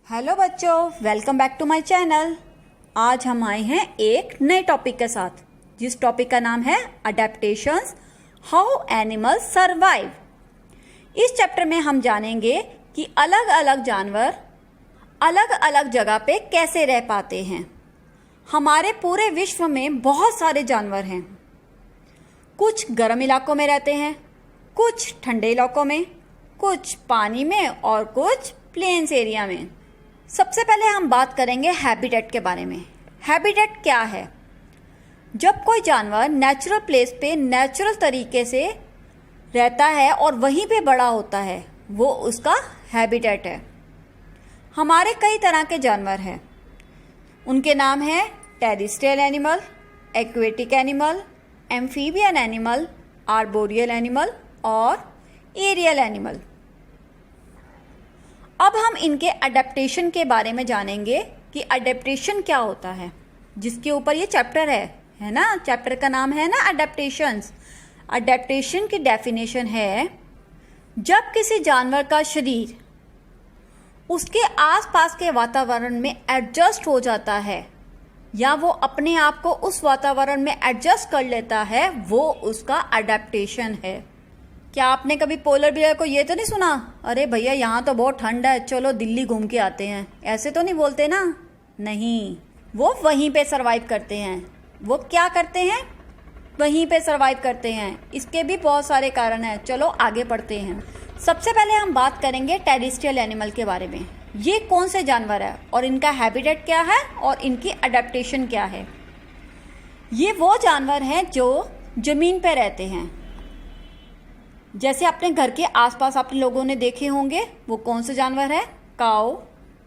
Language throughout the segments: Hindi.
हेलो बच्चों, welcome back to my channel. आज हम आए हैं एक नए टॉपिक के साथ, जिस टॉपिक का नाम है अडेप्टेशंस, हाउ एनिमल्स सर्वाइव। इस चैप्टर में हम जानेंगे कि अलग अलग जानवर अलग अलग जगह पे कैसे रह पाते हैं। हमारे पूरे विश्व में बहुत सारे जानवर हैं। कुछ गर्म इलाकों में रहते हैं, कुछ ठंडे इलाकों में, कुछ पानी में और कुछ प्लेन्स एरिया में। सबसे पहले हम बात करेंगे हैबिटेट के बारे में। हैबिटेट क्या है? जब कोई जानवर नेचुरल प्लेस पे नेचुरल तरीके से रहता है और वहीं पे बड़ा होता है, वो उसका हैबिटेट है। हमारे कई तरह के जानवर हैं। उनके नाम हैं terrestrial animal, aquatic animal, amphibian animal, arboreal animal और एरियल एनिमल। अब हम इनके अडेप्टेशन के बारे में जानेंगे कि अडेप्टेशन क्या होता है, जिसके ऊपर ये चैप्टर है ना। चैप्टर का नाम है ना अडेप्टेशंस। अडेप्टेशन की डेफिनेशन है, जब किसी जानवर का शरीर उसके आसपास के वातावरण में एडजस्ट हो जाता है या वो अपने आप को उस वातावरण में एडजस्ट कर लेता है, वो उसका अडेप्टेशन है। क्या आपने कभी पोलर बियर को ये तो नहीं सुना, अरे भैया यहाँ तो बहुत ठंड है, चलो दिल्ली घूम के आते हैं? ऐसे तो नहीं बोलते ना। नहीं, वो वहीं पे सरवाइव करते हैं। वो क्या करते हैं? वहीं पे सरवाइव करते हैं। इसके भी बहुत सारे कारण हैं। चलो आगे बढ़ते हैं। सबसे पहले हम बात करेंगे टेरेस्ट्रियल एनिमल के बारे में। ये कौन से जानवर है और इनका हैबिटेट क्या है और इनकी अडेप्टेशन क्या है। ये वो जानवर हैं जो जमीन पे रहते हैं। जैसे अपने घर के आसपास आप लोगों ने देखे होंगे, वो कौन से जानवर है? काऊ,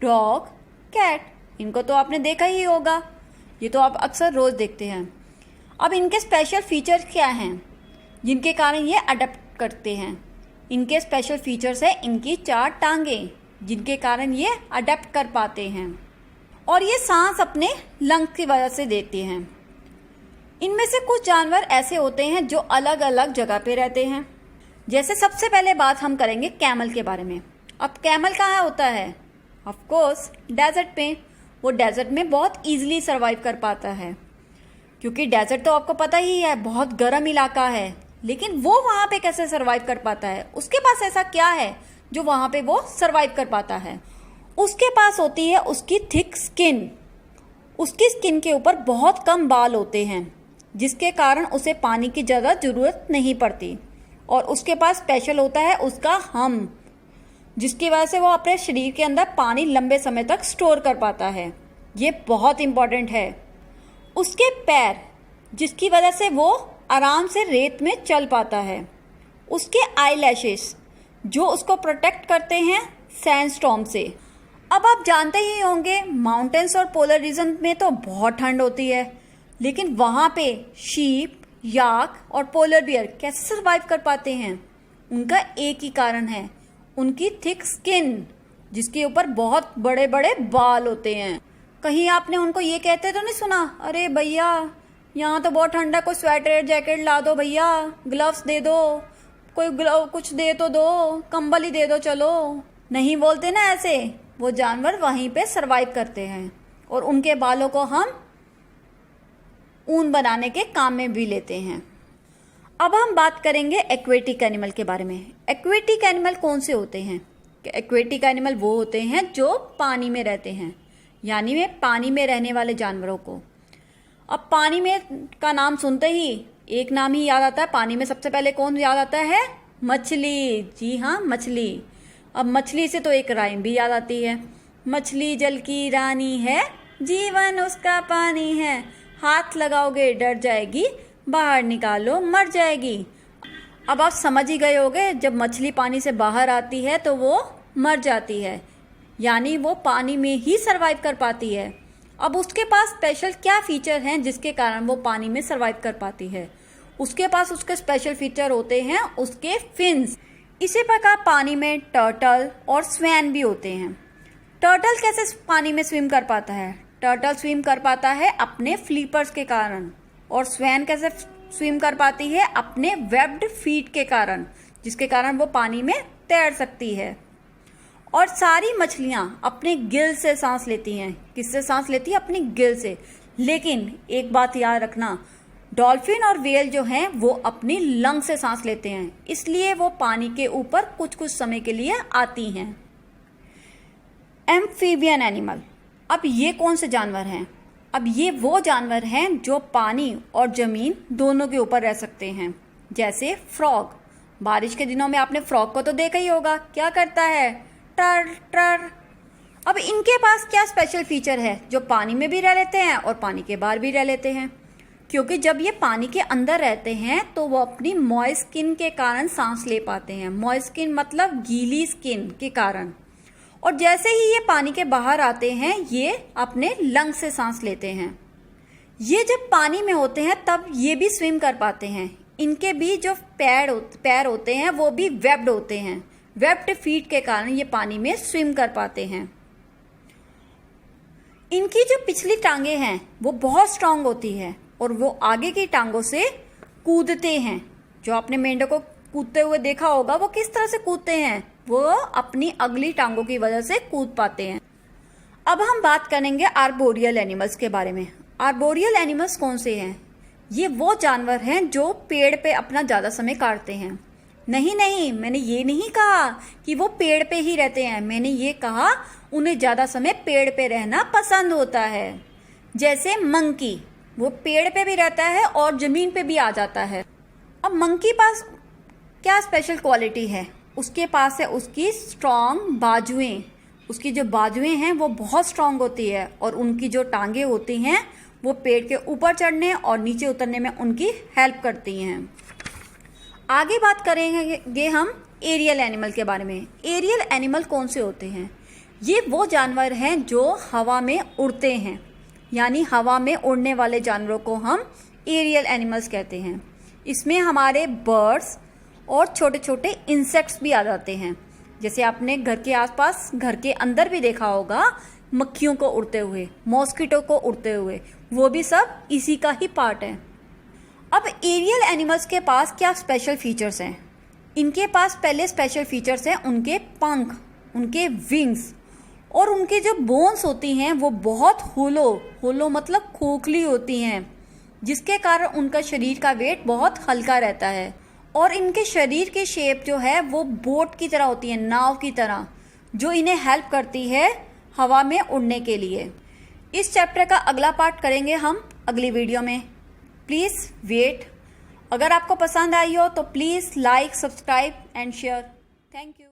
डॉग, कैट। इनको तो आपने देखा ही होगा, ये तो आप अक्सर रोज देखते हैं। अब इनके स्पेशल फीचर्स क्या हैं जिनके कारण ये अडेप्ट करते हैं? इनके स्पेशल फीचर्स है इनकी 4 टांगें, जिनके कारण ये अडेप्ट कर पाते हैं, और ये सांस अपने लंग्स की वजह से देते हैं। इनमें से कुछ जानवर ऐसे होते हैं जो अलग अलग जगह पे रहते हैं। जैसे सबसे पहले बात हम करेंगे कैमल के बारे में। अब कैमल कहाँ होता है? ऑफ कोर्स डेजर्ट पे। वो डेजर्ट में बहुत इजीली सरवाइव कर पाता है, क्योंकि डेजर्ट तो आपको पता ही है बहुत गर्म इलाका है। लेकिन वो वहाँ पे कैसे सरवाइव कर पाता है? उसके पास ऐसा क्या है जो वहाँ पे वो सरवाइव कर पाता है? उसके पास होती है उसकी थिक स्किन। उसकी स्किन के ऊपर बहुत कम बाल होते हैं, जिसके कारण उसे पानी की ज़्यादा ज़रूरत नहीं पड़ती। और उसके पास स्पेशल होता है उसका हम, जिसकी वजह से वो अपने शरीर के अंदर पानी लंबे समय तक स्टोर कर पाता है। ये बहुत इंपॉर्टेंट है। उसके पैर, जिसकी वजह से वो आराम से रेत में चल पाता है। उसके आई लैशेस, जो उसको प्रोटेक्ट करते हैं सैंडस्टॉर्म से। अब आप जानते ही होंगे, माउंटेन्स और पोलर रीजन में तो बहुत ठंड होती है, लेकिन वहाँ पे शीप, याक और पोलर बियर कैसे सरवाइव कर पाते हैं? उनका एक ही कारण है, उनकी थिक स्किन, जिसके ऊपर बहुत बड़े बड़े बाल होते हैं। कहीं आपने उनको ये कहते तो नहीं सुना, अरे भैया यहाँ तो बहुत ठंडा, कोई स्वेटर जैकेट ला दो भैया, ग्लव्स दे दो, कोई ग्लव कुछ दे तो दो, कंबल ही दे दो चलो। नहीं बोलते ना ऐसे। वो जानवर वहीं पे सरवाइव करते हैं और उनके बालों को हम ऊन बनाने के काम में भी लेते हैं। अब हम बात करेंगे एक्वेटिक एनिमल के बारे में। एक्वेटिक एनिमल कौन से होते हैं? एक्वेटिक एनिमल वो होते हैं जो पानी में रहते हैं, यानी में पानी में रहने वाले जानवरों को। अब पानी में का नाम सुनते ही एक नाम ही याद आता है। पानी में सबसे पहले कौन याद आता है? मछली। जी हाँ, मछली। अब मछली से तो एक राइम भी याद आती है, मछली जल की रानी है, जीवन उसका पानी है, हाथ लगाओगे डर जाएगी, बाहर निकालो मर जाएगी। अब आप समझ ही गए होंगे, जब मछली पानी से बाहर आती है तो वो मर जाती है, यानी वो पानी में ही सरवाइव कर पाती है। अब उसके पास स्पेशल क्या फीचर हैं जिसके कारण वो पानी में सरवाइव कर पाती है? उसके पास उसके स्पेशल फीचर होते हैं उसके फिन्स। इसी प्रकार पानी में टर्टल और स्वैन भी होते हैं। टर्टल कैसे पानी में स्विम कर पाता है? टर्टल स्विम कर पाता है अपने फ्लिपर्स के कारण। और स्वैन कैसे स्विम कर पाती है? अपने वेब्ड फीट के कारण, जिसके कारण वो पानी में तैर सकती है। और सारी मछलियां अपने गिल से सांस लेती हैं। किससे सांस लेती है? अपनी गिल से। लेकिन एक बात याद रखना, डॉल्फिन और व्हेल जो हैं वो अपनी लंग से सांस लेते हैं, इसलिए वो पानी के ऊपर कुछ कुछ समय के लिए आती हैं। एम्फीबियन एनिमल, अब ये कौन से जानवर हैं? अब ये वो जानवर हैं जो पानी और जमीन दोनों के ऊपर रह सकते हैं। जैसे फ्रॉग, बारिश के दिनों में आपने फ्रॉग को तो देखा ही होगा, क्या करता है? टर टर। अब इनके पास क्या स्पेशल फीचर है जो पानी में भी रह लेते हैं और पानी के बाहर भी रह लेते हैं? क्योंकि जब ये पानी के अंदर रहते हैं तो वो अपनी मॉइस्ट स्किन के कारण सांस ले पाते हैं। मॉइस्ट स्किन मतलब गीली स्किन के कारण। और जैसे ही ये पानी के बाहर आते हैं ये अपने लंग से सांस लेते हैं। ये जब पानी में होते हैं तब ये भी स्विम कर पाते हैं। इनके भी जो पैर होते हैं वो भी वेब्ड होते हैं। वेब्ड फीट के कारण ये पानी में स्विम कर पाते हैं। इनकी जो पिछली टांगे हैं वो बहुत स्ट्रांग होती है और वो आगे की टांगों से कूदते हैं। जो आपने मेंढक को कूदते हुए देखा होगा वो किस तरह से कूदते हैं? वो अपनी अगली टांगों की वजह से कूद पाते हैं। अब हम बात करेंगे आर्बोरियल एनिमल्स के बारे में। आर्बोरियल एनिमल्स कौन से हैं? ये वो जानवर हैं जो पेड़ पे अपना ज़्यादा समय काटते हैं। नहीं, मैंने ये नहीं कहा कि वो पेड़ पे ही रहते हैं। मैंने ये कहा उन्हें ज़्यादा समय पेड़ पे रहना पसंद होता है। जैसे मंकी, वो पेड़ पे भी रहता है और जमीन पे भी आ जाता है। अब मंकी पास क्या स्पेशल क्वालिटी है? उसके पास है उसकी स्ट्रॉन्ग बाजुएं। उसकी जो बाजुएं हैं वो बहुत स्ट्रॉन्ग होती है और उनकी जो टांगे होती हैं वो पेड़ के ऊपर चढ़ने और नीचे उतरने में उनकी हेल्प करती हैं। आगे बात करेंगे हम एरियल एनिमल के बारे में। एरियल एनिमल कौन से होते हैं? ये वो जानवर हैं जो हवा में उड़ते हैं, यानी हवा में उड़ने वाले जानवरों को हम एरियल एनिमल्स कहते हैं। इसमें हमारे बर्ड्स और छोटे छोटे इंसेक्ट्स भी आ जाते हैं। जैसे आपने घर के आसपास, घर के अंदर भी देखा होगा मक्खियों को उड़ते हुए, मॉस्किटो को उड़ते हुए, वो भी सब इसी का ही पार्ट है। अब एरियल एनिमल्स के पास क्या स्पेशल फीचर्स हैं? इनके पास पहले स्पेशल फीचर्स हैं उनके पंख, उनके विंग्स, और उनकी जो बोन्स होती हैं वो बहुत होलो मतलब खोखली होती हैं, जिसके कारण उनका शरीर का वेट बहुत हल्का रहता है। और इनके शरीर की शेप जो है वो बोट की तरह होती है, नाव की तरह, जो इन्हें हेल्प करती है हवा में उड़ने के लिए। इस चैप्टर का अगला पार्ट करेंगे हम अगली वीडियो में। Please wait. अगर आपको पसंद आई हो तो please like, subscribe and share. Thank you.